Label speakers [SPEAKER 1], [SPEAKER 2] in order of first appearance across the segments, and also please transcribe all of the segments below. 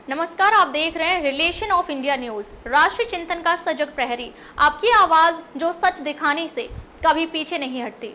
[SPEAKER 1] नमस्कार, आप देख रहे हैं रिलेशन ऑफ इंडिया न्यूज, राष्ट्रीय चिंतन का सजग प्रहरी। आपकी आवाज जो सच दिखाने से कभी पीछे नहीं हटती।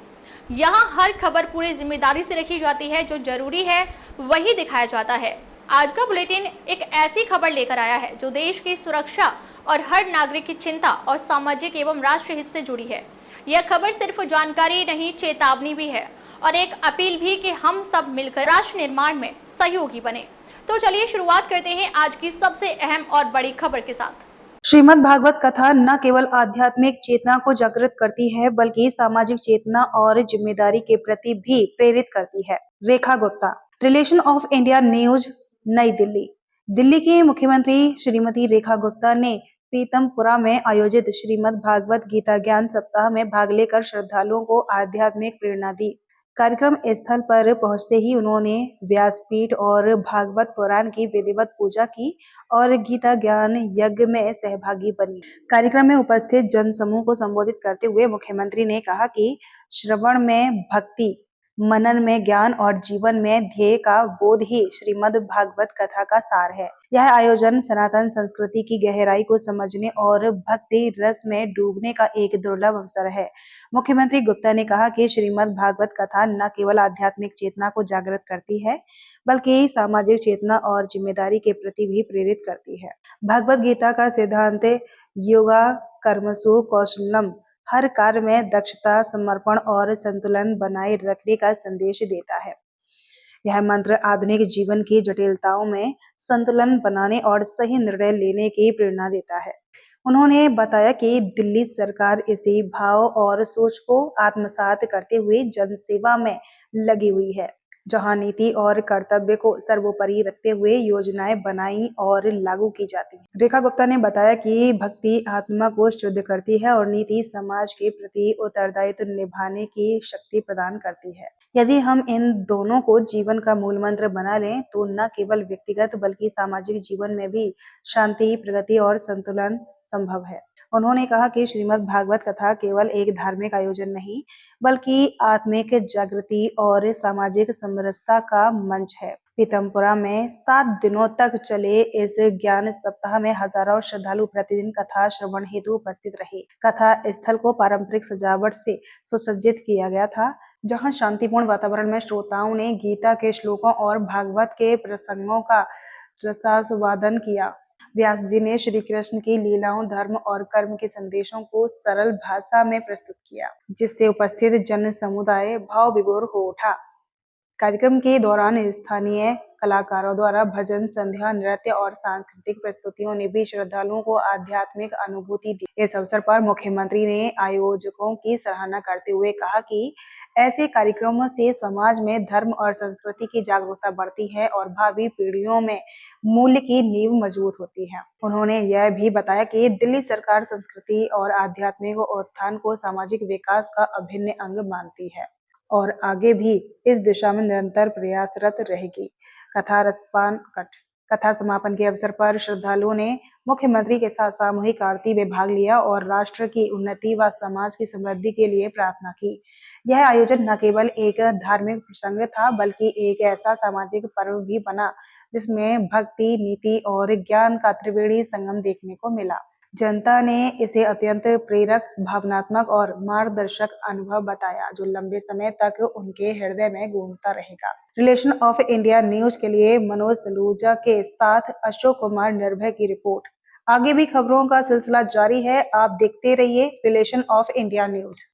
[SPEAKER 1] यहाँ हर खबर पूरी जिम्मेदारी से रखी जाती है, जो जरूरी है वही दिखाया जाता है। आज का बुलेटिन एक ऐसी खबर लेकर आया है जो देश की सुरक्षा और हर नागरिक की चिंता और सामाजिक एवं राष्ट्रीय हित से जुड़ी है। यह खबर सिर्फ जानकारी नहीं, चेतावनी भी है और एक अपील भी कि हम सब मिलकर राष्ट्र निर्माण में सहयोगी बने। तो चलिए शुरुआत करते हैं आज की सबसे अहम और बड़ी खबर के साथ।
[SPEAKER 2] श्रीमद् भागवत कथा न केवल आध्यात्मिक चेतना को जागृत करती है, बल्कि सामाजिक चेतना और जिम्मेदारी के प्रति भी प्रेरित करती है। Rekha Gupta, relation of India news, New Delhi. Delhi की मुख्यमंत्री श्रीमती रेखा गुप्ता ने पीतमपुरा में आयोजित श्रीमद् भागवत गीता ज्ञान सप्ताह में भाग लेकर श्रद्धालुओं को आध्यात्मिक प्रेरणा दी। कार्यक्रम स्थल पर पहुंचते ही उन्होंने व्यासपीठ और भागवत पुराण की विधिवत पूजा की और गीता ज्ञान यज्ञ में सहभागी बनी। कार्यक्रम में उपस्थित जनसमूह को संबोधित करते हुए मुख्यमंत्री ने कहा कि श्रवण में भक्ति, मनन में ज्ञान और जीवन में ध्येय का बोध ही श्रीमद् भागवत कथा का सार है। यह आयोजन सनातन संस्कृति की गहराई को समझने और भक्ति रस में डूबने का एक दुर्लभ अवसर है। मुख्यमंत्री गुप्ता ने कहा कि श्रीमद् भागवत कथा न केवल आध्यात्मिक चेतना को जागृत करती है, बल्कि सामाजिक चेतना और जिम्मेदारी के प्रति भी प्रेरित करती है। भगवत गीता का सिद्धांत योगा कर्मसु कौशलम, हर कार्य में दक्षता, समर्पण और संतुलन बनाए रखने का संदेश देता है। यह मंत्र आधुनिक जीवन की जटिलताओं में संतुलन बनाने और सही निर्णय लेने की प्रेरणा देता है। उन्होंने बताया कि दिल्ली सरकार इसी भाव और सोच को आत्मसात करते हुए जनसेवा में लगी हुई है, जहां नीति और कर्तव्य को सर्वोपरि रखते हुए योजनाएं बनाई और लागू की जाती हैं। रेखा गुप्ता ने बताया कि भक्ति आत्मा को शुद्ध करती है और नीति समाज के प्रति उत्तरदायित्व निभाने की शक्ति प्रदान करती है। यदि हम इन दोनों को जीवन का मूल मंत्र बना लें, तो न केवल व्यक्तिगत बल्कि सामाजिक जीवन में भी शांति, प्रगति और संतुलन संभव है। उन्होंने कहा कि श्रीमद् भागवत कथा केवल एक धार्मिक आयोजन नहीं, बल्कि आत्मिक जागृति और सामाजिक समरसता का मंच है। पीतमपुरा में 7 दिनों तक चले इस ज्ञान सप्ताह में हजारों श्रद्धालु प्रतिदिन कथा श्रवण हेतु उपस्थित रहे। कथा स्थल को पारंपरिक सजावट से सुसज्जित किया गया था, जहां शांतिपूर्ण वातावरण में श्रोताओं ने गीता के श्लोकों और भागवत के प्रसंगों का रसास्वादन किया। व्यास जी ने श्री कृष्ण की लीलाओं, धर्म और कर्म के संदेशों को सरल भाषा में प्रस्तुत किया, जिससे उपस्थित जन समुदाय भाव विभोर हो उठा। कार्यक्रम के दौरान स्थानीय कलाकारों द्वारा भजन, संध्या, नृत्य और सांस्कृतिक प्रस्तुतियों ने भी श्रद्धालुओं को आध्यात्मिक अनुभूति दी। इस अवसर पर मुख्यमंत्री ने आयोजकों की सराहना करते हुए कहा कि ऐसे कार्यक्रमों से समाज में धर्म और संस्कृति की जागरूकता बढ़ती है और भावी पीढ़ियों में मूल्य की नींव मजबूत होती है। उन्होंने यह भी बताया कि दिल्ली सरकार संस्कृति और आध्यात्मिक उत्थान को सामाजिक विकास का अभिन्न अंग मानती है और आगे भी इस दिशा में निरंतर प्रयासरत रहेगी। कथा समापन के अवसर पर श्रद्धालुओं ने मुख्यमंत्री के साथ सामूहिक आरती में भाग लिया और राष्ट्र की उन्नति व समाज की समृद्धि के लिए प्रार्थना की। यह आयोजन न केवल एक धार्मिक प्रसंग था, बल्कि एक ऐसा सामाजिक पर्व भी बना जिसमें भक्ति, नीति और ज्ञान का त्रिवेणी संगम देखने को मिला। जनता ने इसे अत्यंत प्रेरक, भावनात्मक और मार्गदर्शक अनुभव बताया, जो लंबे समय तक उनके हृदय में गूंजता रहेगा। रिलेशन ऑफ इंडिया न्यूज के लिए मनोज सलूजा के साथ अशोक कुमार निर्भय की रिपोर्ट। आगे भी खबरों का सिलसिला जारी है, आप देखते रहिए रिलेशन ऑफ इंडिया न्यूज।